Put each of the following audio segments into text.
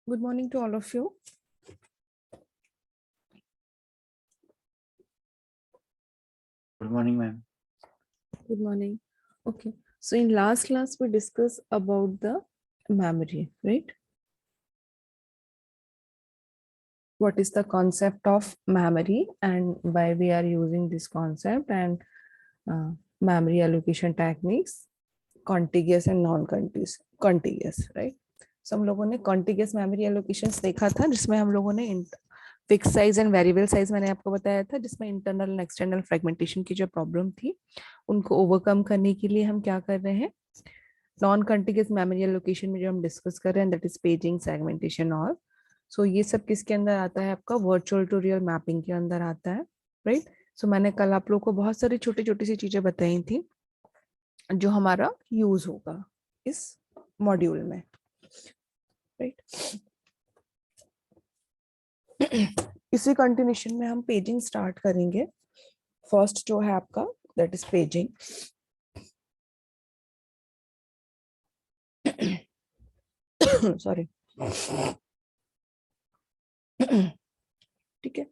Good morning to all of you. Good morning, ma'am. Good morning. Okay. So in last class, we discussed about the memory, right? What is the concept of memory and why we are using this concept and memory allocation techniques, contiguous and non-contiguous, contiguous, right? So हम लोगों ने contiguous memory allocations देखा था जिसमें हम लोगों ने fix size and variable size मैंने आपको बताया था जिसमें इंटरनल एंड एक्सटर्नल फ्रेगमेंटेशन की जो प्रॉब्लम थी उनको ओवरकम करने के लिए हम क्या कर रहे हैं नॉन कंटिग्यूस मेमोरी एलोकेशन में जो हम डिस्कस कर रहे हैं दैट इज पेजिंग सेगमेंटेशन और सो ये सब किसके अंदर आता है आपका वर्चुअल टू रियल मैपिंग के अंदर आता है राइट सो मैंने कल आप लोग को बहुत सारी छोटी छोटी सी चीजें बताई थी जो हमारा यूज होगा इस मॉड्यूल में राइट इसी कंटिन्यूशन में हम पेजिंग स्टार्ट करेंगे फर्स्ट जो है आपका दैट इज पेजिंग सॉरी ठीक है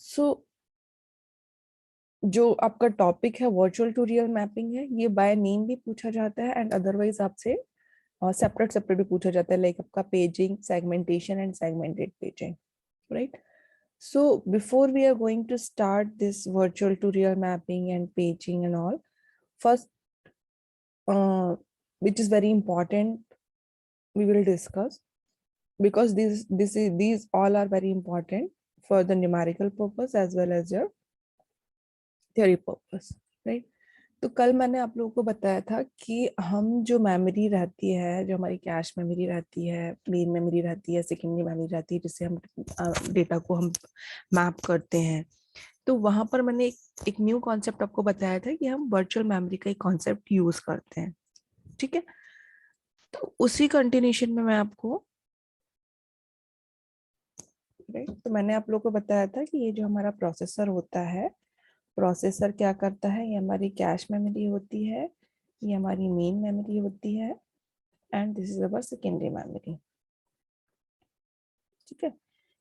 सो जो आपका टॉपिक है वर्चुअल टू रियल मैपिंग है ये बाय नेम भी पूछा जाता है एंड अदरवाइज आपसे सेपरेट सेपरेट भी पूछा जाता है लाइक आपका paging segmentation and segmented paging right so before we are going to start this virtual to real mapping and paging and all first which is very important we will discuss because these all are very important for the numerical purpose as well as your theory purpose right तो कल मैंने आप लोगों को बताया था कि हम जो मेमोरी रहती है जो हमारी कैश मेमोरी रहती है मेन मेमोरी रहती है सेकेंडरी मेमोरी रहती है जिससे हम डेटा को हम मैप करते हैं तो वहां पर मैंने एक न्यू कॉन्सेप्ट आपको बताया था कि हम वर्चुअल मेमोरी का एक कॉन्सेप्ट यूज करते हैं ठीक है तो उसी कंटिन्यूशन में मैं आपको तो मैंने आप लोगों को बताया था कि ये जो हमारा प्रोसेसर होता है प्रोसेसर क्या करता है ये हमारी कैश मेमोरी होती है ये हमारी मेन मेमोरी होती है and this is our secondary memory ठीक है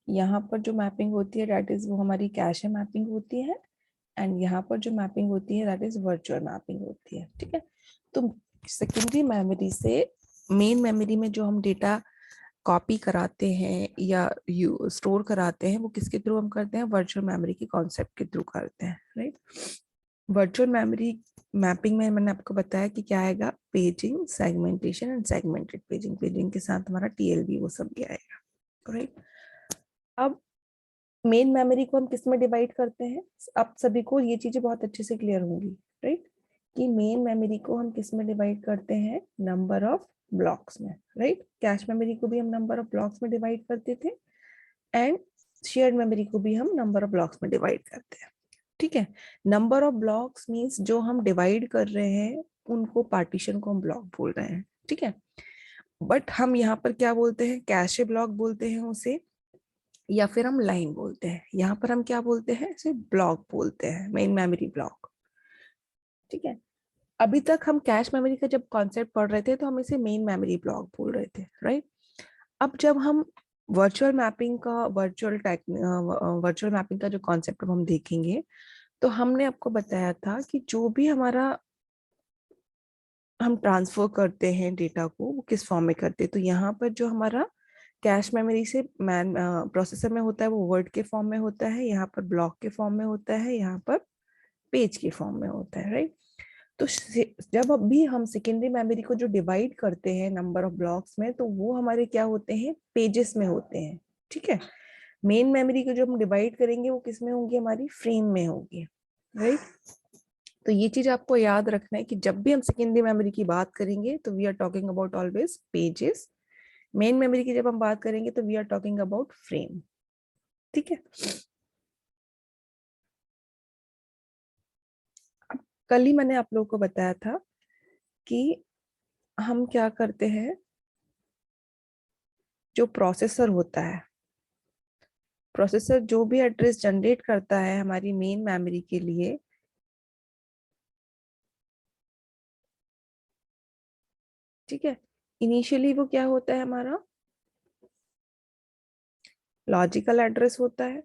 यहाँ पर जो मैपिंग होती है दैट इज वो हमारी कैश मैपिंग होती है एंड यहाँ पर जो मैपिंग होती है दैट इज वर्चुअल मैपिंग होती है ठीक है तो सेकेंडरी मेमोरी से मेन मेमोरी में जो हम डेटा कॉपी कराते हैं या स्टोर कराते हैं वो किसके थ्रू हम करते हैं वर्चुअल मेमोरी के कॉन्सेप्ट के थ्रू करते हैं राइट वर्चुअल मेमोरी मैपिंग में मैंने आपको बताया कि क्या आएगा paging segmentation and segmented paging paging के साथ हमारा टीएलबी वो सब भी आएगा राइट अब मेन मेमोरी को हम किस में डिवाइड करते हैं आप सभी को ये चीजें बहुत अच्छे से क्लियर होंगी राइट कि मेन मेमोरी को हम किस में डिवाइड करते हैं नंबर ऑफ ब्लॉक्स में राइट कैश मेमोरी को भी हम नंबर ऑफ ब्लॉक्स में डिवाइड करते थे एंड शेयर्ड मेमोरी को भी हम नंबर ऑफ ब्लॉक्स में डिवाइड करते हैं ठीक है नंबर ऑफ ब्लॉक्स मींस जो हम डिवाइड कर रहे हैं उनको पार्टीशन को हम ब्लॉक बोल रहे हैं ठीक है बट हम यहाँ पर क्या बोलते हैं कैशे ब्लॉक बोलते हैं उसे या फिर हम लाइन बोलते हैं यहाँ पर हम क्या बोलते हैं इसे ब्लॉक बोलते हैं मेन मेमोरी ब्लॉक ठीक है अभी तक हम कैश मेमोरी का जब कॉन्सेप्ट पढ़ रहे थे तो हम इसे मेन मेमोरी ब्लॉक बोल रहे थे राइट अब जब हम वर्चुअल मैपिंग का जो कॉन्सेप्ट हम देखेंगे तो हमने आपको बताया था कि जो भी हमारा हम ट्रांसफर करते हैं डेटा को वो किस फॉर्म में करते हैं तो यहाँ पर जो हमारा कैश मेमोरी से मैन प्रोसेसर में होता है वो वर्ड के फॉर्म में होता है यहाँ पर ब्लॉक के फॉर्म में होता है यहाँ पर पेज के फॉर्म में होता है राइट तो जब अभी हम सेकेंडरी मेमोरी को जो डिवाइड करते हैं नंबर ऑफ ब्लॉक्स में तो वो हमारे क्या होते हैं पेजेस में होते हैं ठीक है मेन मेमोरी को जो हम डिवाइड करेंगे वो किस में होंगी हमारी फ्रेम में होगी राइट तो ये चीज आपको याद रखना है कि जब भी हम सेकेंडरी मेमोरी की बात करेंगे तो we are talking about always pages main memory की जब हम बात करेंगे तो we are talking about frame ठीक है अब कल ही मैंने आप लोगों को बताया था कि हम क्या करते हैं जो प्रोसेसर होता है प्रोसेसर जो भी एड्रेस जनरेट करता है हमारी मेन मेमोरी के लिए ठीक है इनिशियली वो क्या होता है हमारा लॉजिकल एड्रेस होता है।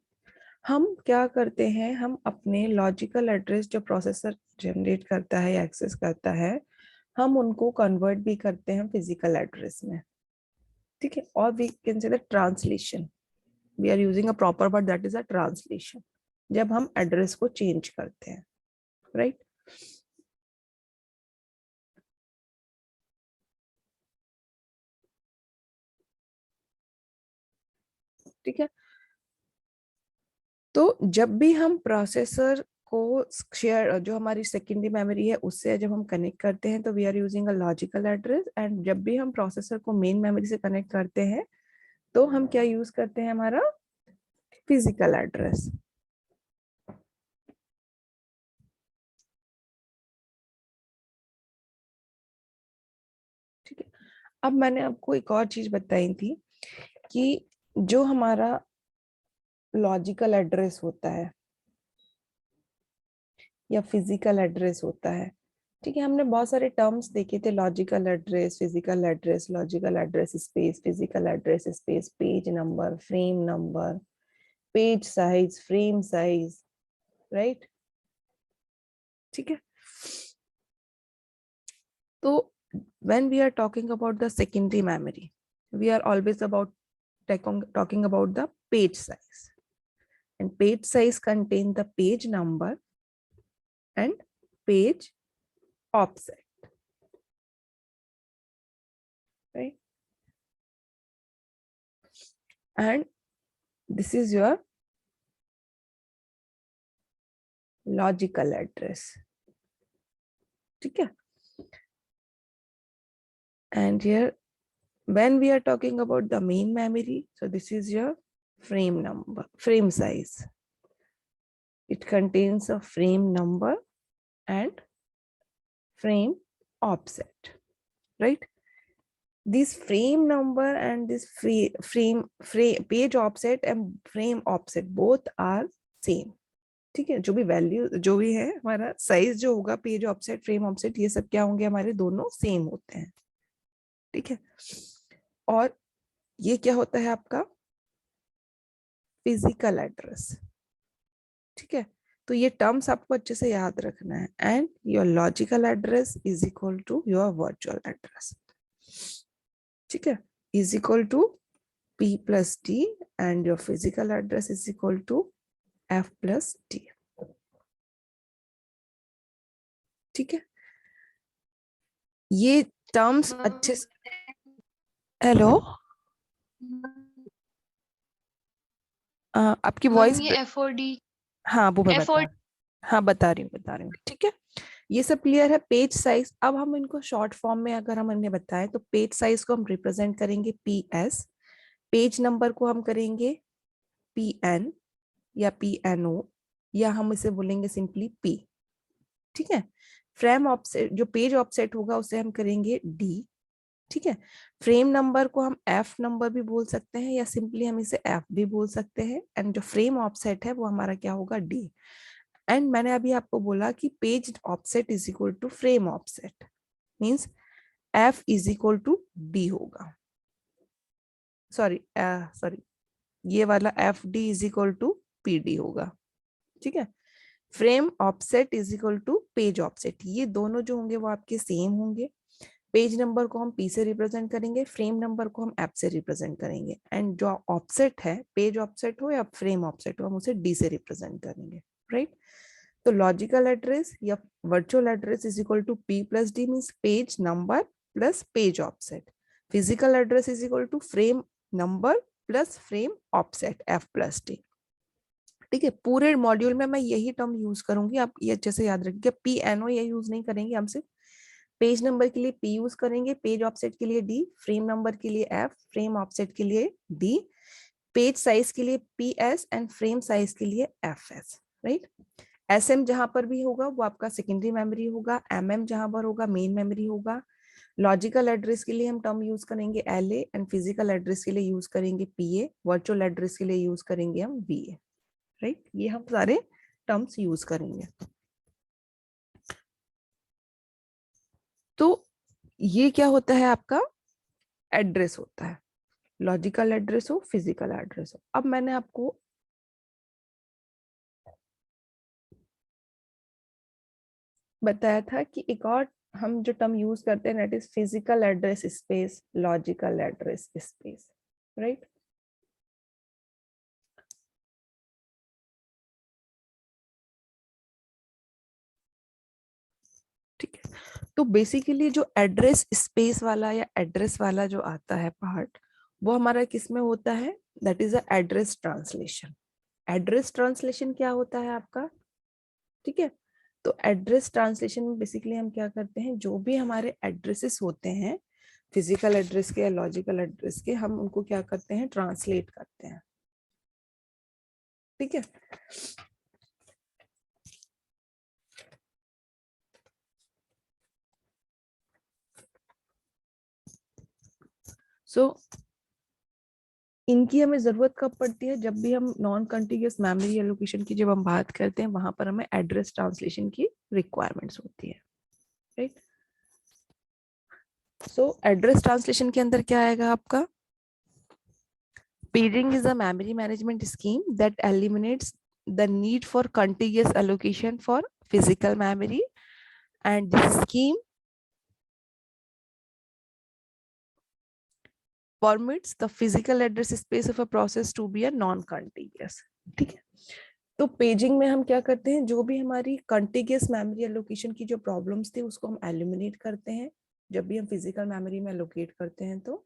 हम क्या करते हैं, हम अपने लॉजिकल एड्रेस जो प्रोसेसर जनरेट करता है या एक्सेस करता है, हम उनको कन्वर्ट भी करते हैं फिजिकल एड्रेस में, ठीक है। और we can say the translation, we are using a proper word that is a translation, जब हम एड्रेस को चेंज करते हैं, राइट। ठीक है, तो जब भी हम प्रोसेसर को शेयर, जो हमारी सेकेंडरी मेमोरी है उससे जब हम कनेक्ट करते हैं, तो we are using a logical address. And जब भी हम प्रोसेसर को मेन मेमोरी से कनेक्ट करते हैं, तो हम क्या यूज करते हैं, हमारा फिजिकल एड्रेस। ठीक है, अब मैंने आपको एक और चीज बताई थी कि जो हमारा लॉजिकल एड्रेस होता है या फिजिकल एड्रेस होता है, ठीक है, हमने बहुत सारे टर्म्स देखे थे, logical address, physical address, logical address space, physical address space, page number, frame number, page size, frame size, right. ठीक है, तो when we are talking about the secondary memory, we are always about talking about the page size, and page size contain the page number and page offset, right. And this is your logical address, ठीक है। And here when we are talking about the main memory, so this is your frame number, frame size. It contains a frame number and frame offset, right. This frame number and this frame page offset and frame offset both are same, ठीक है। जो भी value जो भी है, हमारा size जो होगा, पेज ऑफसेट, फ्रेम ऑफसेट, ये सब क्या होंगे, हमारे दोनों सेम होते हैं, ठीक है। और ये क्या होता है आपका फिजिकल एड्रेस, ठीक है। तो ये टर्म्स आपको अच्छे से याद रखना है। And your logical address is equal to your virtual address, ठीक है, is equal to P plus D, and your physical address is equal to F plus D, ठीक है। ये टर्म्स अच्छे से, हेलो, आपकी वॉइस, ये एफ और डी, हाँ वो मैं एफ और हाँ बता रही हूँ, ठीक है। ये सब क्लियर है। पेज साइज, अब हम इनको शॉर्ट फॉर्म में अगर हम इन्हें बताएं, तो पेज साइज को हम रिप्रेजेंट करेंगे PS, पेज नंबर को हम करेंगे PN या PNO, या हम इसे बोलेंगे सिंपली P, ठीक है। फ्रेम ऑफसेट, जो पेज ऑफसेट होगा उसे हम करेंगे D, ठीक है। फ्रेम नंबर को हम F नंबर भी बोल सकते हैं, या सिंपली हम इसे F भी बोल सकते हैं। एंड जो फ्रेम ऑफसेट है वो हमारा क्या होगा, D। एंड मैंने अभी आपको बोला कि page offset is equal to frame offset, means F is equal to D होगा, सॉरी ये वाला FD is equal to PD होगा, ठीक है। Frame offset is equal to page offset, ये दोनों जो होंगे वो आपके सेम होंगे। पेज नंबर को हम P से रिप्रेजेंट करेंगे, फ्रेम नंबर को हम F से रिप्रेजेंट करेंगे, एंड जो ऑफसेट है, पेज ऑफसेट हो या फ्रेम ऑफसेट हो, हम उसे D से रिप्रेजेंट करेंगे, राइट। तो लॉजिकल एड्रेस या virtual address is equal to P plus D, means page number plus page offset. Physical address is equal to frame number plus frame offset F plus D, ठीक है। पूरे module में मैं यही term use करूंगी, आप ये अच्छे से याद रखिए। PNO ये यूज नहीं करेंगे, हम सिर्फ पेज नंबर के लिए P यूज करेंगे, पेज ऑफसेट के लिए D, फ्रेम नंबर के लिए F, फ्रेम ऑफसेट के लिए D, पेज साइज के लिए PS एंड फ्रेम साइज के लिए FS, राइट। SM जहां पर भी होगा वो आपका सेकेंडरी मेमोरी होगा, MM जहां पर होगा मेन मेमोरी होगा। लॉजिकल एड्रेस के लिए हम टर्म यूज करेंगे LA, एंड फिजिकल एड्रेस के लिए यूज करेंगे PA, वर्चुअल एड्रेस के लिए यूज करेंगे हम VA, राइट। ये हम सारे टर्म्स यूज करेंगे। तो ये क्या होता है, आपका एड्रेस होता है। लॉजिकल एड्रेस हो, फिजिकल एड्रेस हो। अब मैंने आपको बताया था कि एक और हम जो टर्म यूज करते हैं that is physical address space, logical address space, right. ठीक है, तो बेसिकली जो एड्रेस स्पेस वाला या एड्रेस वाला जो आता है पार्ट, वो हमारा किस में होता है, that is a address translation. Address translation क्या होता है आपका, ठीक है। तो एड्रेस ट्रांसलेशन में बेसिकली हम क्या करते हैं, जो भी हमारे एड्रेसेस होते हैं फिजिकल एड्रेस के या लॉजिकल एड्रेस के, हम उनको क्या करते हैं, ट्रांसलेट करते हैं, ठीक है। सो इनकी हमें जरूरत कब पड़ती है, जब भी हम नॉन कंटीन्यूअस मेमोरी एलोकेशन की जब हम बात करते हैं, वहां पर हमें एड्रेस ट्रांसलेशन की रिक्वायरमेंट्स होती है, राइट। सो एड्रेस ट्रांसलेशन के अंदर क्या आएगा आपका, paging is a memory management scheme that eliminates the need for contiguous allocation for physical memory, and this scheme permits the physical address space of a process to be a non-contiguous, ठीक है। तो paging में हम क्या करते हैं, जो भी हमारी कंटिगियस मेमोरी एलोकेशन की जो प्रॉब्लम्स थी उसको हम एलिमिनेट करते हैं जब भी हम फिजिकल मेमोरी में एलोकेट करते हैं तो,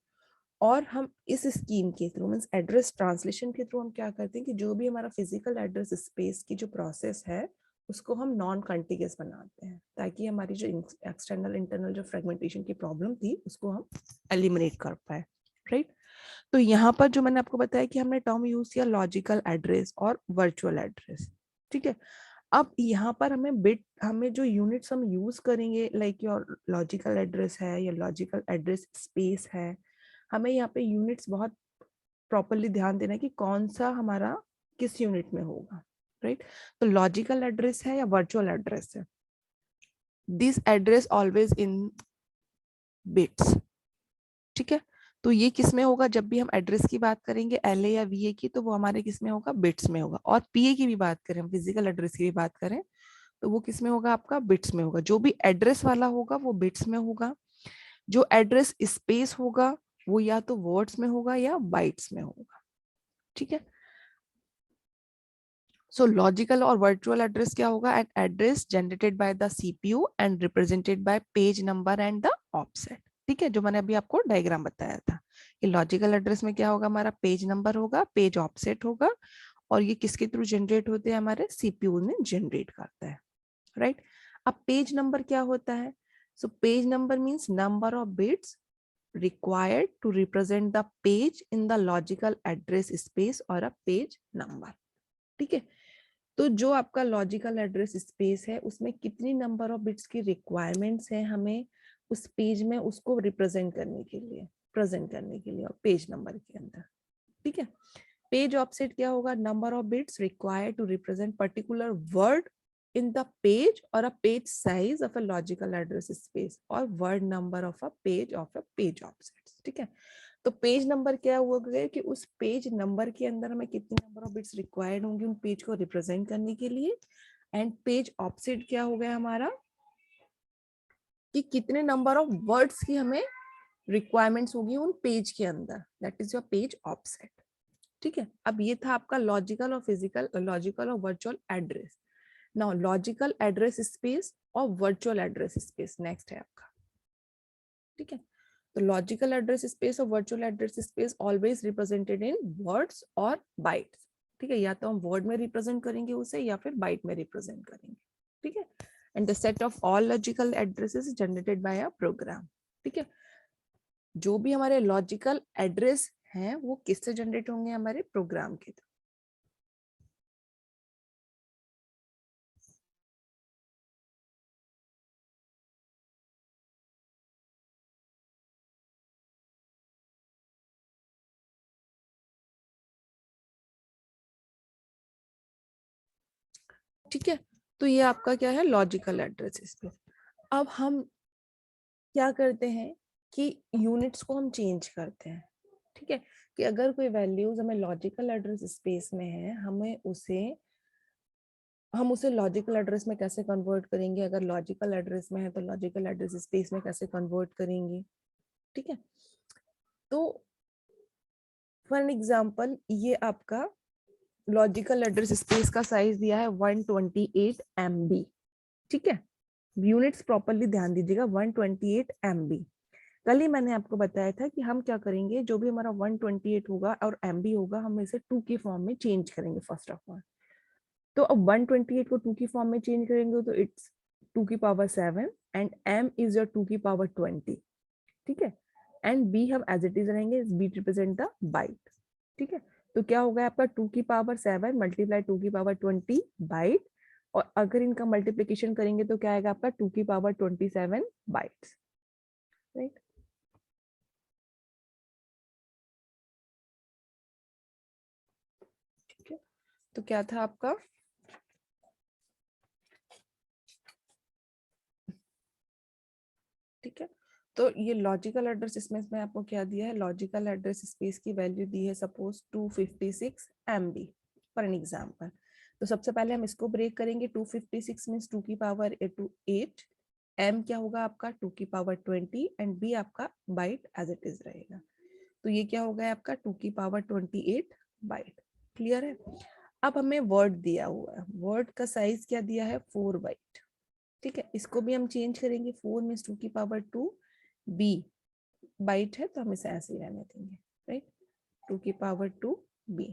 और हम इस स्कीम के थ्रू मींस एड्रेस ट्रांसलेशन के थ्रू हम क्या करते हैं कि जो भी हमारा फिजिकल एड्रेस स्पेस की जो प्रोसेस है उसको हम नॉन कंटिगियस बनाते हैं, ताकि हमारी जो एक्सटर्नल इंटरनल जो फ्रेगमेंटेशन की प्रॉब्लम थी उसको हम एलिमिनेट कर पाए, राइट। तो यहाँ पर जो मैंने आपको बताया कि हमने टर्म यूज किया लॉजिकल एड्रेस और वर्चुअल एड्रेस, ठीक है। अब यहाँ पर हमें जो यूनिट्स हम यूज करेंगे लाइक योर लॉजिकल एड्रेस है या लॉजिकल एड्रेस स्पेस है, हमें यहाँ पे यूनिट्स बहुत प्रॉपरली ध्यान देना है कि कौन सा हमारा किस यूनिट में होगा, राइट। तो लॉजिकल एड्रेस है या वर्चुअल एड्रेस है, this address always in bits, ठीक है। तो ये किस में होगा, जब भी हम एड्रेस की बात करेंगे एलए या वीए की, तो वो हमारे किस में होगा, बिट्स में होगा। और पीए की भी बात करें, हम फिजिकल एड्रेस की भी बात करें, तो वो किस में होगा, आपका बिट्स में होगा। जो भी एड्रेस वाला होगा वो बिट्स में होगा, जो एड्रेस स्पेस होगा वो या तो वर्ड्स में होगा या बाइट्स में होगा, ठीक है। सो लॉजिकल और वर्चुअल एड्रेस क्या होगा, an address generated by the CPU and represented by page number and the offset, ठीक है। जो मैंने अभी आपको डायग्राम बताया था कि लॉजिकल एड्रेस में क्या होगा, हमारा पेज नंबर होगा, पेज ऑफसेट होगा, और ये किसके थ्रू जनरेट होते हैं, हमारे सीपीयू में जनरेट करता है, राइट। अब पेज नंबर क्या होता है, so page number means number of bits required to represent the page in the logical address space or a page number, ठीक है। तो जो आपका लॉजिकल एड्रेस स्पेस है उसमें कितनी नंबर ऑफ बिट्स की रिक्वायरमेंट्स है हमें उस पेज में उसको रिप्रेजेंट करने के लिए, प्रेजेंट करने के लिए, और पेज नंबर के अंदर, ठीक है। पेज ऑफसेट क्या होगा, number of bits required to represent particular word in the page or a page size of a logical address space or word number of a page offset, ठीक है। तो page number क्या हुआ कि उस page number के अंदर हमें कितनी नंबर ऑफ बिट्स रिक्वायर्ड होंगी उन पेज को रिप्रेजेंट करने के लिए, एंड पेज ऑफसेट क्या हो गया हमारा कि कितने नंबर ऑफ वर्ड्स की हमें रिक्वायरमेंट्स होगी उन पेज के अंदर, that is your page offset, ठीक है। अब ये था आपका लॉजिकल और फिजिकल, लॉजिकल और virtual address. Now logical address space और वर्चुअल एड्रेस स्पेस नेक्स्ट है आपका, ठीक है। तो लॉजिकल एड्रेस स्पेस और virtual address space always represented in words और बाइट्स, ठीक है। या तो हम वर्ड में रिप्रेजेंट करेंगे उसे या फिर बाइट में रिप्रेजेंट करेंगे, ठीक है। And the set of all logical addresses generated by a program, ठीक है। जो भी हमारे लॉजिकल एड्रेस हैं वो किससे जनरेट होंगे, हमारे प्रोग्राम के थ्रू, ठीक है। तो ये आपका क्या है, लॉजिकल एड्रेस स्पेस। अब हम क्या करते हैं कि यूनिट्स को हम चेंज करते हैं, ठीक ठीक है, कि अगर कोई वैल्यूज हमें लॉजिकल एड्रेस स्पेस में है, हम उसे लॉजिकल एड्रेस में कैसे कन्वर्ट करेंगे, अगर लॉजिकल एड्रेस में है तो लॉजिकल एड्रेस स्पेस में कैसे कन्वर्ट करेंगे। ठीक है, तो फॉर एन एग्जांपल ये आपका लॉजिकल एड्रेस स्पेस का साइज दिया है 128 MB। ठीक है, यूनिट्स प्रॉपर्ली ध्यान दीजिएगा, 128 MB। कल ही मैंने आपको बताया था कि हम क्या करेंगे, जो भी हमारा 128 होगा और MB होगा, हम इसे 2 की फॉर्म में चेंज करेंगे फर्स्ट ऑफ ऑल। तो अब 128 को 2 की फॉर्म में चेंज करेंगे तो इट्स 2 की power 7 and m is your 2 की पावर 20। ठीक है, एंड b हम एज इट इज रहेंगे, b रिप्रेजेंट द बाइट। ठीक है, तो क्या होगा आपका 2 की पावर 7 मल्टीप्लाई 2 की पावर 20 बाइट, और अगर इनका मल्टीप्लिकेशन करेंगे तो क्या आएगा आपका 2 की पावर 27 बाइट्स। राइट, ठीक है, तो क्या था आपका, ठीक है, तो ये लॉजिकल एड्रेस इसमें आपको क्या दिया है, लॉजिकल एड्रेस स्पेस की वैल्यू दी है suppose 256 MB for an example. तो सबसे पहले हम इसको ब्रेक करेंगे, 256 मींस 2 की पावर 8, m क्या होगा आपका 2 की पावर 20 एंड b आपका बाइट एज इट इज रहेगा। तो ये क्या होगा आपका 2 की पावर 28 बाइट। क्लियर है। अब हमें वर्ड दिया हुआ है, वर्ड का साइज क्या दिया है 4 बाइट। ठीक है, इसको भी हम चेंज करेंगे, 4 मींस 2 की पावर 2, b बाइट है तो हम इसे ऐसे ही रहने देंगे। राइट, 2 की पावर 2 b।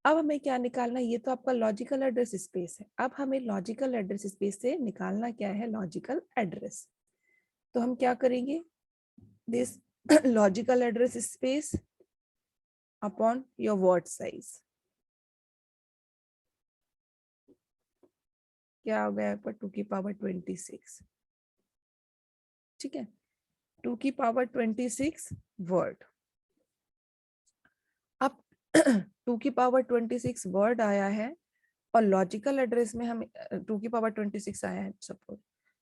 अब हमें क्या निकालना है, ये तो आपका लॉजिकल एड्रेस स्पेस है। अब हमें लॉजिकल एड्रेस स्पेस से निकालना क्या है, लॉजिकल एड्रेस। तो हम क्या करेंगे, this logical address space upon your word size, क्या हो गया आपका 2 की पावर 26। ठीक है, 2 की पावर 26 वर्ड। अब 2 की पावर 26 वर्ड आया है और लॉजिकल एड्रेस में हम 2 की पावर 26 आया है सपोज,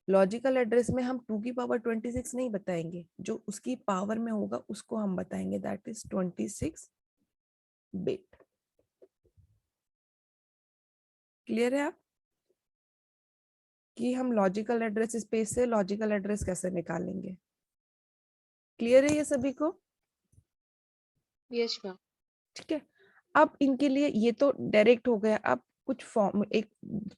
लॉजिकल एड्रेस में हम 2 की पावर 26 नहीं बताएंगे, जो उसकी पावर में होगा उसको हम बताएंगे, दैट इज 26 बिट। क्लियर है आप कि हम लॉजिकल एड्रेस स्पेस से लॉजिकल एड्रेस कैसे निकालेंगे। क्लियर है ये सभी को। Yes ma'am. ठीक है, अब इनके लिए ये तो डायरेक्ट हो गया, अब कुछ फॉर्म एक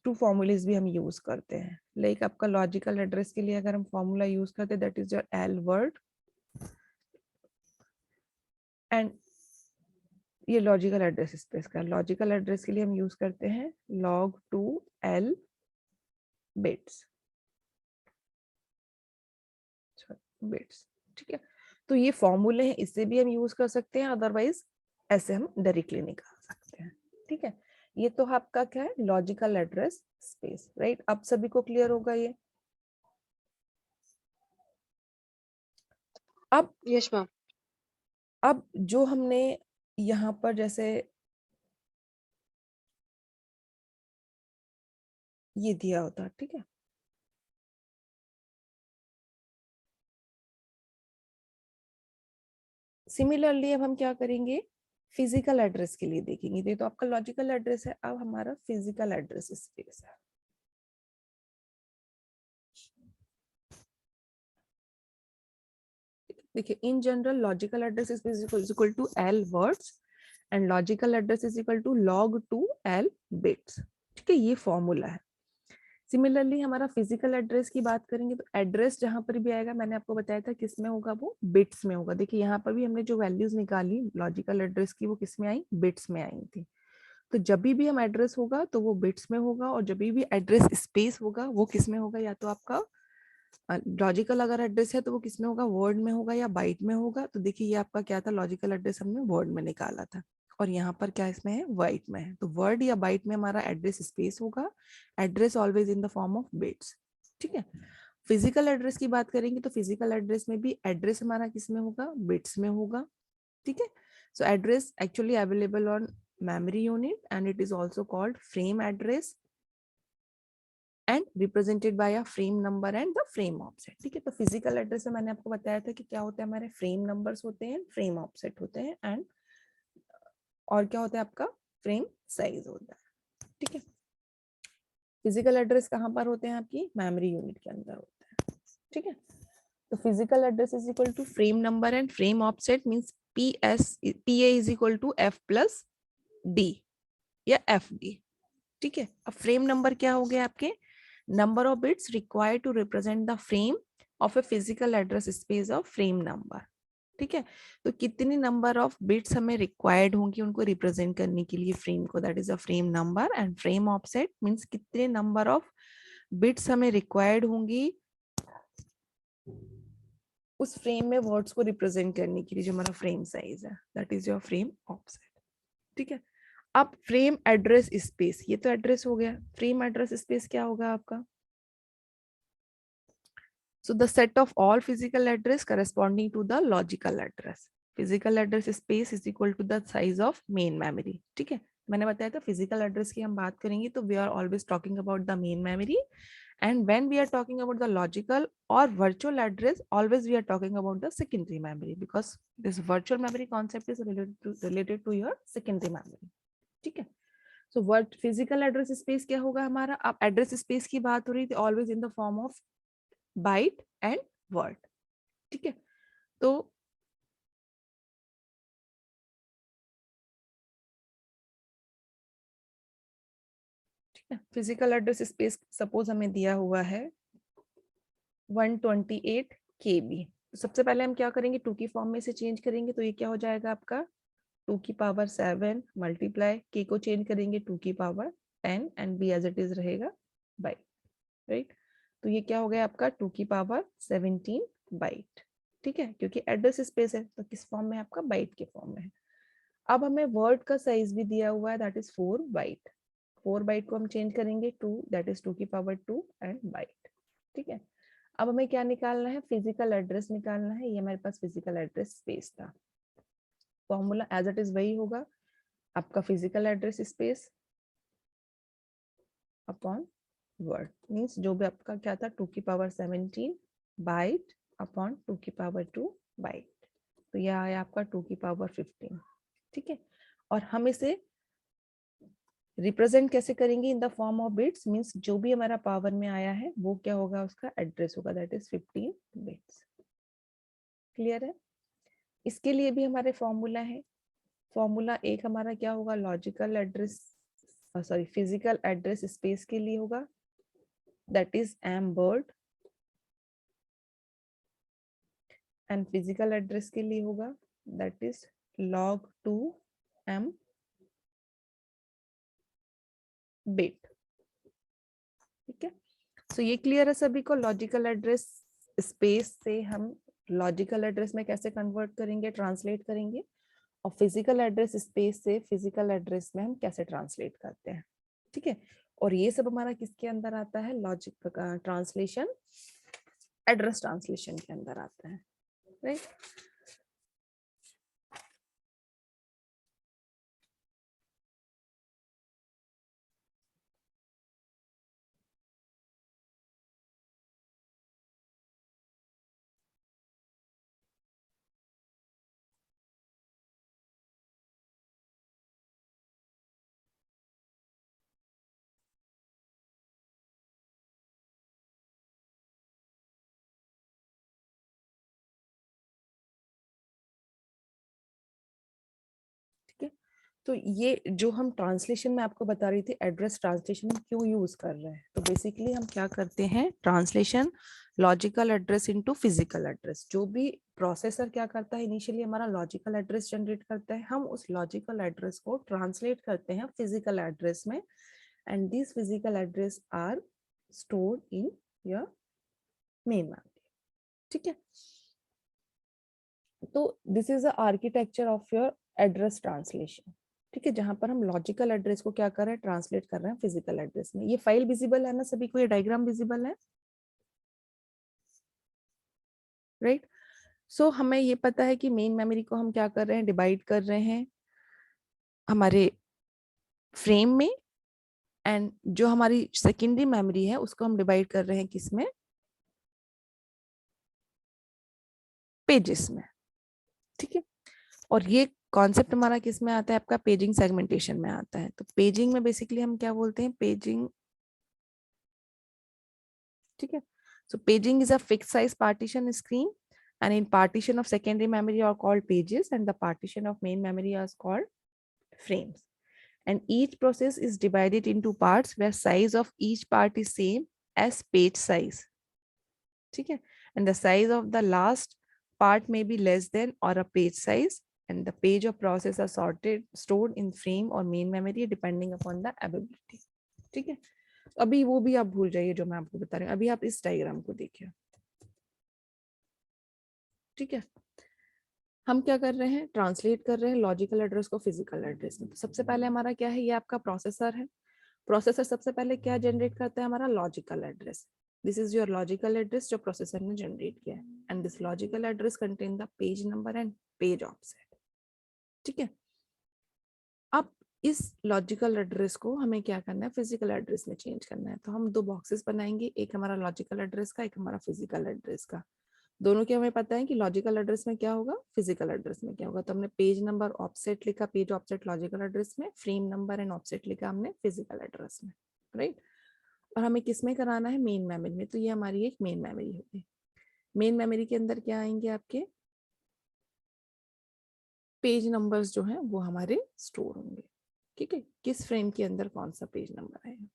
2 फॉर्मूलेज भी हम यूज करते हैं। लाइक आपका लॉजिकल एड्रेस के लिए अगर हम फॉर्मूला यूज करते हैं that is your L word, and ये लॉजिकल एड्रेस स्पेस का, लॉजिकल एड्रेस के लिए हम यूज करते हैं log 2 L बिट्स, बिट्स। ठीक है, तो ये फॉर्मूले हैं, इससे भी हम यूज कर सकते हैं, अदरवाइज ऐसे हम डायरेक्टली निकाल सकते हैं। ठीक है, ये तो आपका क्या है, लॉजिकल एड्रेस स्पेस। राइट, अब सभी को क्लियर होगा ये। अब यस मैम। अब जो हमने यहाँ पर जैसे ये दिया होता, ठीक है, सिमिलरली अब हम क्या करेंगे, फिजिकल एड्रेस के लिए देखेंगे। ये तो आपका लॉजिकल एड्रेस है, अब हमारा फिजिकल एड्रेस स्पेस है। देखिए, in general logical address space is equal to L words and logical address is equal to log 2 L bits. ठीक है, ये फॉर्मूला है। सिमिलरली हमारा फिजिकल एड्रेस की बात करेंगे तो एड्रेस जहां पर भी आएगा, मैंने आपको बताया था किस में होगा, वो बिट्स में होगा। देखिए यहाँ पर भी हमने जो वैल्यूज निकाली लॉजिकल एड्रेस की, वो किस में आई, बिट्स में आई थी। तो जब भी हम एड्रेस होगा तो वो बिट्स में होगा, और जब भी एड्रेस स्पेस होगा वो किस में होगा, या तो आपका लॉजिकल अगर एड्रेस है तो वो किस में होगा, वर्ड में होगा या बाइट में होगा। तो देखिए ये आपका क्या था, लॉजिकल एड्रेस हमने वर्ड में निकाला था, और यहाँ पर क्या इसमें है, बाइट में है। तो वर्ड या बाइट में हमारा एड्रेस स्पेस होगा, address always in the form of bits. ठीक है, फिजिकल एड्रेस की बात करेंगे तो फिजिकल एड्रेस में भी एड्रेस हमारा किस में होगा, बिट्स में होगा। ठीक है, so address actually available on memory unit and it is also called frame address, and represented by a frame number and the frame offset. ठीक है, तो फिजिकल एड्रेस में मैंने आपको बताया था कि क्या होता है, हमारे फ्रेम नंबर्स होते हैं, फ्रेम ऑफसेट होते हैं, एंड और क्या होता है आपका फ्रेम साइज होता है। ठीक है, फिजिकल एड्रेस कहाँ पर होते हैं, आपकी मेमोरी यूनिट के अंदर होते हैं। ठीक है, तो physical address is equal to frame number and frame offset means PA is equal to F plus D या FD। ठीक है, अब फ्रेम नंबर क्या हो गया, आपके number of bits required to represent the frame of a physical address space of frame number. ठीक है, तो कितनी नंबर ऑफ बिट्स हमें रिक्वायर्ड होंगी उनको रिप्रेजेंट करने के लिए फ्रेम को, that is a frame number, and frame offset means कितने नंबर ऑफ बिट्स हमें रिक्वायर्ड होंगी उस फ्रेम में वर्ड्स को रिप्रेजेंट करने के लिए, जो हमारा फ्रेम साइज है, that is your frame offset. ठीक है, अब फ्रेम एड्रेस स्पेस, ये तो एड्रेस हो गया, फ्रेम एड्रेस स्पेस क्या होगा आपका, so the set of all physical address corresponding to the logical address, physical address space is equal to the size of main memory। ठीक है, मैंने बताया था फिजिकल एड्रेस की हम बात करेंगे तो we are always talking about the main memory, and when we are talking about the logical or virtual address, always we are talking about the secondary memory, because this virtual memory concept is related to your secondary memory। ठीक है, so what physical address space क्या होगा हमारा, अब address space की बात हो रही थी, always in the form of byte and word। ठीक है, तो ठीक है, फिजिकल एड्रेस स्पेस सपोज हमें दिया हुआ है 128 KB। तो सबसे पहले हम क्या करेंगे, 2 की फॉर्म में से चेंज करेंगे, तो ये क्या हो जाएगा आपका 2 की पावर 7 मल्टीप्लाई k को चेंज करेंगे 2 की power 10 and b as it is रहेगा बाइट। राइट, तो ये क्या हो गया आपका 2 की पावर 17 बाइट। ठीक है, क्योंकि एड्रेस स्पेस है तो किस फॉर्म में, आपका बाइट के फॉर्म में है। अब हमें वर्ड का साइज भी दिया हुआ है, दैट इज 4 बाइट। 4 बाइट को हम चेंज करेंगे 2, दैट इज 2 की पावर 2 एंड बाइट। ठीक है, अब हमें क्या निकालना है, फिजिकल एड्रेस निकालना है, ये हमारे पास फिजिकल एड्रेस स्पेस था। फॉर्मूला एज इट इज वही होगा, आपका physical address space upon word, means जो भी आपका क्या था 2 की पावर 17 बाइट अपॉन 2 की पावर 2 बाइट, तो यह आया आपका 2 की पावर 15। ठीक है, और हम इसे रिप्रेजेंट कैसे करेंगे, in the form of bits, means जो भी हमारा पावर में आया है वो क्या होगा, उसका एड्रेस होगा, दैट इज 15 बिट्स। क्लियर है, इसके लिए भी हमारे फॉर्मूला है। फॉर्मूला एक हमारा क्या होगा, logical address sorry physical address space के लिए होगा, that is m word, and physical address के लिए होगा that is log 2 m bit. ठीक है, सो ये क्लियर है सभी को, लॉजिकल एड्रेस स्पेस से हम लॉजिकल एड्रेस में कैसे कन्वर्ट करेंगे, ट्रांसलेट करेंगे, और फिजिकल एड्रेस स्पेस से फिजिकल एड्रेस में हम कैसे ट्रांसलेट करते हैं। ठीक है, और ये सब हमारा किसके अंदर आता है, लॉजिक ट्रांसलेशन, एड्रेस ट्रांसलेशन के अंदर आता है। राइट, ठीक है, तो ये जो हम ट्रांसलेशन में आपको बता रही थी, एड्रेस ट्रांसलेशन क्यों यूज कर रहे हैं, तो बेसिकली हम क्या करते हैं, translation logical address into physical address. जो भी प्रोसेसर क्या करता है, इनिशियली हमारा लॉजिकल एड्रेस जनरेट करता है, हम उस लॉजिकल एड्रेस को ट्रांसलेट करते हैं फिजिकल एड्रेस में, and this physical address are stored in your main memory. ठीक है, तो this is the architecture of your address translation. ठीक है, जहां पर हम लॉजिकल एड्रेस को क्या कर रहे हैं, ट्रांसलेट कर रहे हैं फिजिकल एड्रेस में। ये फाइल विजिबल है ना सभी को, ये डायग्राम विजिबल है, राइट। सो हमें ये पता है कि मेन मेमोरी को हम क्या कर रहे हैं, डिवाइड कर रहे हैं हमारे फ्रेम में, एंड जो हमारी सेकेंडरी मेमोरी है उसको हम डिवाइड कर रहे हैं किसमें, पेजेस में, ठीक है। और ये कॉन्सेप्ट हमारा किस में आता है, आपका पेजिंग सेगमेंटेशन में आता है। तो पेजिंग में बेसिकली हम क्या बोलते हैं, पेजिंग, ठीक है। So paging is a fix size partition screen and in partition of secondary memory are called pages and the partition of main memory is called frames, and each process is divided into parts where size of each part is same as page size, ठीक है। and the size of the last part may be less than or a page size and the page of process are stored in frame or main memory depending upon the availability, ठीक है। अभी वो भी आप भूल जाइए जो मैं आपको बता रही हूँ, अभी आप इस डायग्राम को देखिए, ठीक है। हम क्या कर रहे हैं, ट्रांसलेट कर रहे हैं लॉजिकल एड्रेस को फिजिकल एड्रेस में। तो सबसे पहले हमारा क्या है, ये आपका प्रोसेसर है। प्रोसेसर सबसे पहले क्या जनरेट करता है, हमारा logical address. This is your logical address जो प्रोसेसर ने जनरेट किया है, and this logical address contain the page number and page offset, ठीक है। अब इस लॉजिकल एड्रेस को हमें क्या करना है, फिजिकल एड्रेस में चेंज करना है। तो हम दो बॉक्सेस बनाएंगे, एक हमारा लॉजिकल एड्रेस का, एक हमारा फिजिकल एड्रेस का। दोनों के हमें पता है कि लॉजिकल एड्रेस में क्या होगा, फिजिकल एड्रेस में क्या होगा। तो हमने पेज नंबर ऑफसेट लिखा, पेज ऑफसेट लॉजिकल एड्रेस में, फ्रेम नंबर एंड ऑफसेट लिखा हमने फिजिकल एड्रेस में, राइट। और हमें किस में कराना है, मेन मेमोरी में। तो ये हमारी एक मेन मेमोरी होगी। मेन मेमोरी के अंदर क्या आएंगे, आपके पेज नंबर्स जो हैं वो हमारे स्टोर होंगे, ठीक है। किस फ्रेम के अंदर कौन सा पेज नंबर आएगा।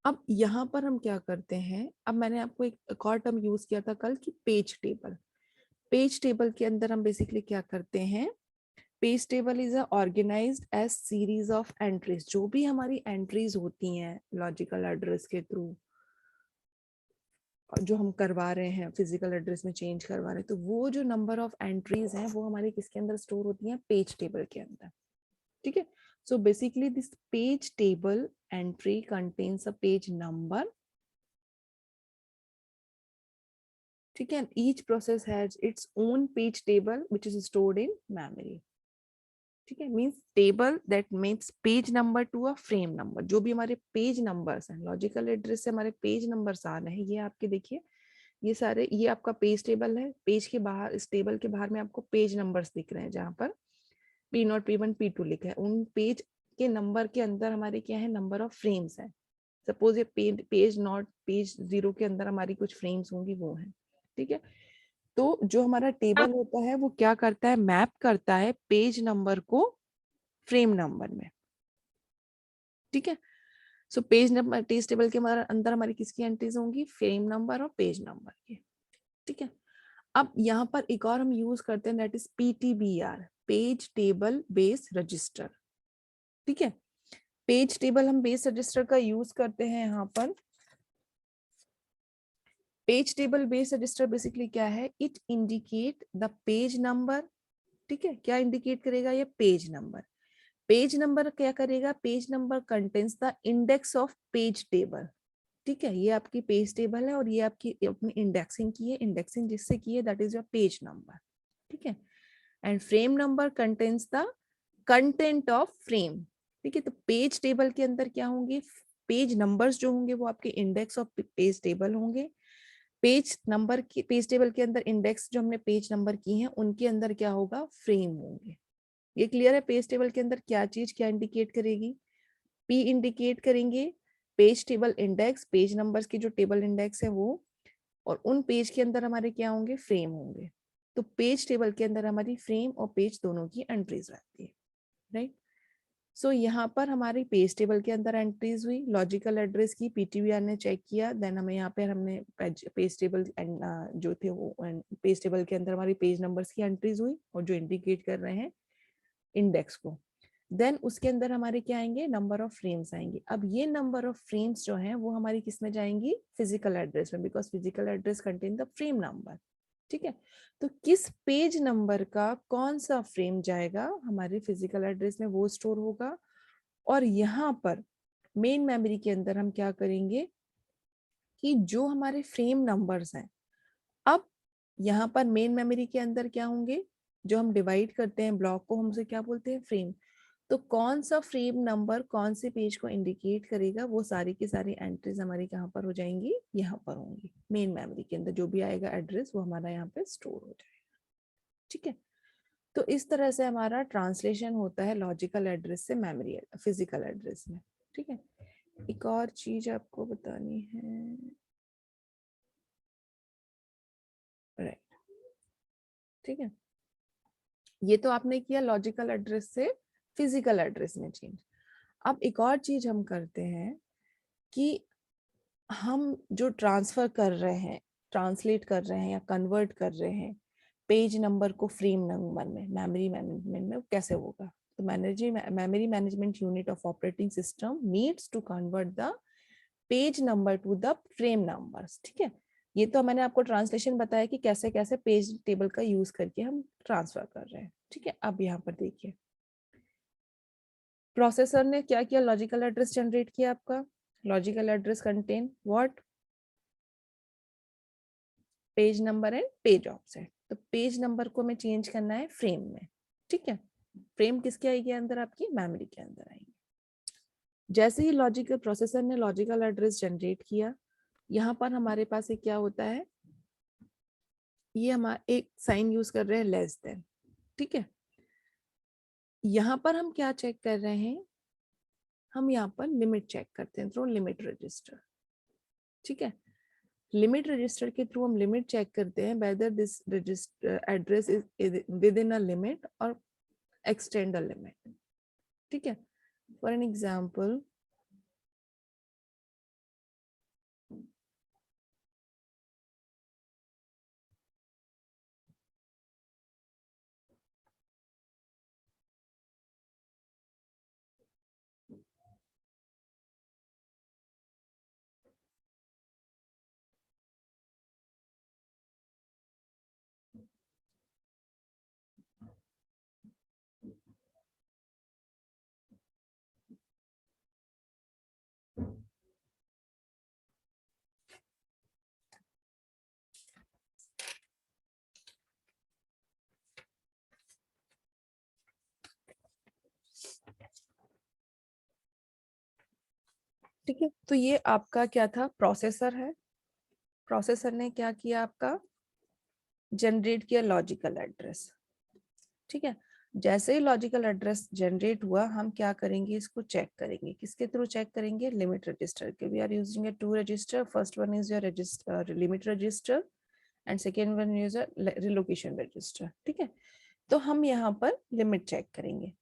अब यहाँ पर हम क्या करते हैं, अब मैंने आपको एक और टर्म यूज किया था कल की पेज टेबल। पेज टेबल के अंदर हम बेसिकली क्या करते हैं, page table is organised as series of entries. जो भी हमारी एंट्रीज होती हैं लॉजिकल एड्रेस के थ्रू, जो हम करवा रहे हैं फिजिकल एड्रेस में चेंज करवा रहे हैं, तो वो जो नंबर ऑफ एंट्रीज हैं वो हमारी किसके अंदर स्टोर होती हैं, पेज टेबल के अंदर, ठीक है। So basically this page table entry contains a page number, ठीक है। each process has its own page table which is stored in memory, ठीक है। Means table that makes page number to a frame number. जो भी हमारे page numbers हैं, logical address से हमारे पेज नंबर्स आ रहे हैं, ये आपके देखिए, ये सारे, ये आपका पेज टेबल है। पेज के बाहर, इस टेबल के बाहर में आपको पेज नंबर्स दिख रहे हैं, जहां पर P0 P1 P2 लिखा है। उन पेज के नंबर के अंदर हमारे क्या है, नंबर ऑफ फ्रेम्स है। सपोज ये पेज नॉट पेज 0 के अंदर हमारी कुछ फ्रेम्स होंगी, वो है, ठीक है। तो जो हमारा टेबल होता है वो क्या करता है, मैप करता है पेज नंबर को फ्रेम नंबर में, ठीक है। So page number, page table के अंदर हमारी किसकी एंट्रीज होंगी, फ्रेम नंबर और पेज नंबर की, ठीक है। अब यहाँ पर एक और हम यूज करते हैं, that is PTBR, page table base register, ठीक है। पेज टेबल हम बेस रजिस्टर का यूज करते हैं यहाँ पर। Page table base register basically क्या है, it indicate the page number, ठीक है। क्या इंडिकेट करेगा, ये पेज नंबर। पेज नंबर क्या करेगा, page number contains the index of page table, ठीक है। ये आपकी पेज टेबल है और ये आपकी अपनी इंडेक्सिंग की है, इंडेक्सिंग जिससे की है that is your page number, ठीक है। And frame number contains the content of frame, ठीक है। तो पेज टेबल के अंदर क्या होंगे, पेज नंबर्स जो होंगे वो आपके इंडेक्स ऑफ पेज टेबल होंगे। पेज नंबर की, पेज टेबल के अंदर इंडेक्स जो हमने पेज नंबर की हैं उनके अंदर क्या होगा, फ्रेम होंगे। ये क्लियर है, पेज टेबल के अंदर क्या चीज क्या इंडिकेट करेगी, पी इंडिकेट करेंगे page table index, page numbers की जो टेबल इंडेक्स है वो, और उन पेज के अंदर हमारे क्या होंगे, फ्रेम होंगे। तो पेज टेबल के अंदर हमारी फ्रेम और पेज दोनों की एंट्रीज रहती है, राइट। सो यहाँ पर हमारी पेज टेबल के अंदर एंट्रीज हुई, लॉजिकल एड्रेस की PTBR ने चेक किया, देन हमें यहाँ पे हमने पेज टेबल जो थे वो पेज टेबल के अंदर हमारी पेज नंबर्स की एंट्रीज हुई और जो इंडिकेट कर रहे हैं इंडेक्स को। देन उसके अंदर हमारे क्या आएंगे, नंबर ऑफ फ्रेम्स आएंगे। अब ये नंबर ऑफ फ्रेम्स जो हैं वो हमारी किस में जाएंगी, फिजिकल एड्रेस में, because physical address contain the frame number, ठीक है। तो किस पेज नंबर का कौन सा फ्रेम जाएगा हमारे फिजिकल एड्रेस में, वो स्टोर होगा। और यहाँ पर मेन मेमोरी के अंदर हम क्या करेंगे कि जो हमारे फ्रेम नंबर्स हैं, अब यहाँ पर मेन मेमोरी के अंदर क्या होंगे, जो हम डिवाइड करते हैं ब्लॉक को, हम उसे क्या बोलते हैं, फ्रेम। तो कौन सा फ्रेम नंबर कौन से पेज को इंडिकेट करेगा, वो सारी की सारी एंट्रीज हमारी कहाँ पर हो जाएंगी, यहाँ पर होंगी। मेन मेमोरी के अंदर जो भी आएगा एड्रेस वो हमारा यहाँ पे स्टोर हो जाएगा। ठीक है, तो इस तरह से हमारा ट्रांसलेशन होता है लॉजिकल एड्रेस से मेमोरी फिजिकल एड्रेस में। ठीक है, एक और चीज आपको बतानी है, राइट। ठीक है, ये तो आपने किया लॉजिकल एड्रेस से फिजिकल एड्रेस में चेंज। अब एक और चीज हम करते हैं कि हम जो ट्रांसफर कर रहे हैं, ट्रांसलेट कर रहे हैं या कन्वर्ट कर रहे हैं पेज नंबर को फ्रेम नंबर में मेमोरी मैनेजमेंट में, कैसे होगा? तो memory management unit of operating system needs to convert the page number to the frame numbers. ठीक है, ये तो मैंने आपको ट्रांसलेशन बताया कि कैसे कैसे पेज टेबल का यूज करके हम ट्रांसफर कर रहे हैं। ठीक है, अब यहाँ पर देखिए प्रोसेसर ने क्या किया, लॉजिकल एड्रेस जनरेट किया आपका। Logical address contain what, page number and page offset. तो पेज नंबर को हमें चेंज करना है फ्रेम में। ठीक है, फ्रेम किसके आएगी अंदर, आपकी मेमोरी के अंदर आएगी। जैसे ही लॉजिकल प्रोसेसर ने लॉजिकल एड्रेस जनरेट किया, यहाँ पर हमारे पास एक क्या होता है, ये हम एक साइन यूज कर रहे हैं लेस देन। ठीक है, यहाँ पर हम क्या चेक कर रहे हैं, हम यहाँ पर लिमिट चेक करते हैं थ्रू लिमिट रजिस्टर। ठीक है, लिमिट रजिस्टर के थ्रू हम लिमिट चेक करते हैं whether this register address is with in a limit और एक्सटेंड अ लिमिट। ठीक है, फॉर एन एग्जाम्पल ठीक है, तो ये आपका क्या था, प्रोसेसर है। प्रोसेसर ने क्या किया, आपका जनरेट किया लॉजिकल एड्रेस। ठीक है, जैसे ही लॉजिकल एड्रेस जनरेट हुआ, हम क्या करेंगे, इसको चेक करेंगे। किसके थ्रू चेक करेंगे, लिमिट रजिस्टर के। We are using a two register, first one is your register limit register and second one is relocation register. ठीक है, तो हम यहाँ पर लिमिट चेक करेंगे।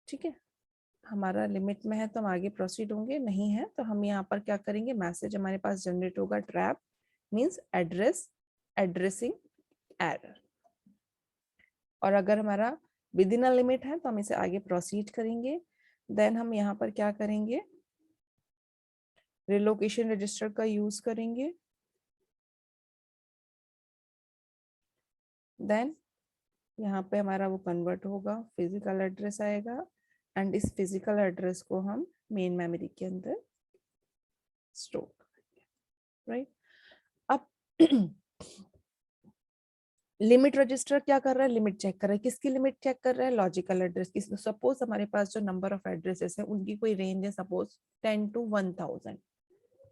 ठीक है, हमारा लिमिट में है तो हम आगे प्रोसीड होंगे, नहीं है तो हम यहाँ पर क्या करेंगे, मैसेज हमारे पास जनरेट होगा, trap means address addressing error. और अगर हमारा विद इन अ लिमिट है तो हम इसे आगे प्रोसीड करेंगे। देन हम यहाँ पर क्या करेंगे, रिलोकेशन रजिस्टर का यूज करेंगे। देन यहाँ पे हमारा वो कन्वर्ट होगा, फिजिकल एड्रेस आएगा एंड इस फिजिकल एड्रेस को हम मेन मेमोरी के अंदर स्टोर करेंगे। राइट, अब लिमिट रजिस्टर क्या कर रहा है, लिमिट चेक कर रहा है। किसकी लिमिट चेक कर रहा है, लॉजिकल एड्रेस की। सपोज हमारे पास जो नंबर ऑफ एड्रेसेस है उनकी कोई रेंज है, सपोज 10 to 1000।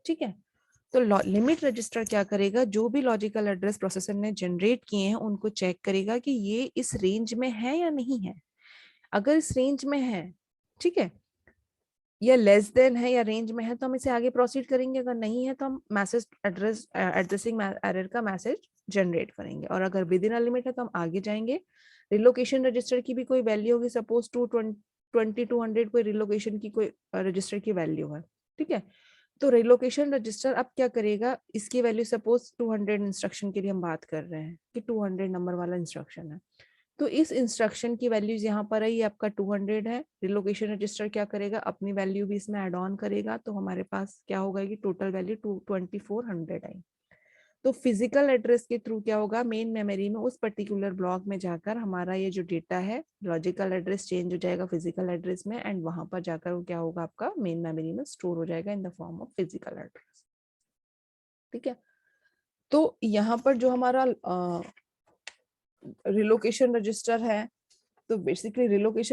ठीक है, तो लिमिट रजिस्टर क्या करेगा, जो भी लॉजिकल एड्रेस प्रोसेसर ने जनरेट किए हैं उनको चेक करेगा कि ये इस रेंज में है या नहीं है। अगर इस रेंज में है, ठीक है, या लेस देन है या रेंज में है, तो हम इसे आगे प्रोसीड करेंगे। अगर नहीं है तो हम मैसेज एड्रेसिंग एरर का मैसेज जनरेट करेंगे। और अगर विद इन अ लिमिट है तो हम आगे जाएंगे। रिलोकेशन रजिस्टर की भी कोई वैल्यू होगी, सपोज 200 कोई रिलोकेशन की कोई रजिस्टर की वैल्यू है। ठीक है, तो रिलोकेशन रजिस्टर अब क्या करेगा, इसकी वैल्यू सपोज 200 इंस्ट्रक्शन के लिए हम बात कर रहे हैं कि 200 नंबर वाला इंस्ट्रक्शन है, तो इस इंस्ट्रक्शन की वैल्यूज यहाँ पर आई, आपका 200 है। रिलोकेशन रजिस्टर क्या करेगा, अपनी वैल्यू भी इसमें ऐड ऑन करेगा, तो हमारे पास क्या होगा कि टोटल वैल्यू 2400 आई। तो फिजिकल एड्रेस के थ्रू क्या होगा, मेन मेमोरी में उस पर्टिकुलर ब्लॉक में जाकर हमारा ये जो डेटा है, लॉजिकल एड्रेस चेंज हो जाएगा फिजिकल एड्रेस में, एंड वहां पर जाकर वो क्या होगा, आपका मेन मेमोरी में स्टोर हो जाएगा in the form of physical address. ठीक है, तो यहाँ पर जो हमारा रिलोकेशन रजिस्टर है, तो बेसिकली रिलोकेशन